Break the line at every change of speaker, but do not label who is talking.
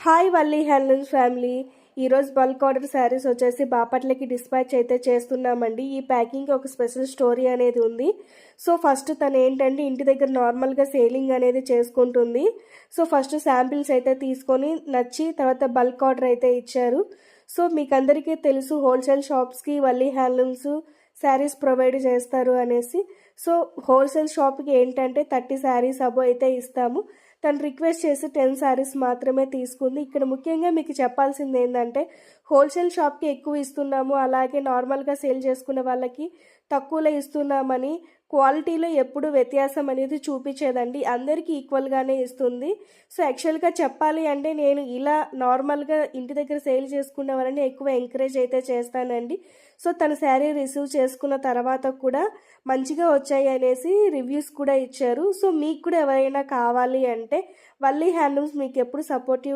Hi Valli handlooms family. ఈరోజు bulk order saris వచ్చేసి బాపట్లకి dispatch అయితే చేస్తున్నామండి. ఈ ప్యాకింగ్కి ఒక స్పెషల్ స్టోరీ అనేది ఉంది. సో ఫస్ట్ తను ఏంటంటే ఇంటి దగ్గర నార్మల్గా సేలింగ్ అనేది చేసుకుంటుంది. సో ఫస్ట్ శాంపిల్స్ అయితే తీసుకొని నచ్చి తర్వాత బల్క్ ఆర్డర్ అయితే ఇచ్చారు. సో మీకు అందరికీ తెలుసు హోల్సేల్ షాప్స్కి వల్లి హ్యాండ్లూమ్స్ శారీస్ ప్రొవైడ్ చేస్తారు అనేసి. సో హోల్సేల్ షాప్కి ఏంటంటే 30 శారీస్ అబో అయితే ఇస్తాము. తను రిక్వెస్ట్ చేసి 10 శారీస్ మాత్రమే తీసుకుంది. ఇక్కడ ముఖ్యంగా మీకు చెప్పాల్సింది ఏంటంటే హోల్సేల్ షాప్కి ఎక్కువ ఇస్తున్నాము, అలాగే నార్మల్గా సేల్ చేసుకునే వాళ్ళకి తక్కువలో ఇస్తున్నామని క్వాలిటీలో ఎప్పుడు వ్యత్యాసం అనేది చూపించేదండి. అందరికీ ఈక్వల్గానే ఇస్తుంది. సో యాక్చువల్గా చెప్పాలి అంటే నేను ఇలా నార్మల్గా ఇంటి దగ్గర సేల్ చేసుకునే వాళ్ళని ఎక్కువ ఎంకరేజ్ అయితే చేస్తానండి. సో తన శారీ రిసీవ్ చేసుకున్న తర్వాత కూడా మంచిగా వచ్చాయి అనేసి రివ్యూస్ కూడా ఇచ్చారు. సో మీకు కూడా ఎవరైనా కావాలి అంటే వల్లి హ్యాండ్లూమ్స్ మీకు ఎప్పుడు సపోర్టివ్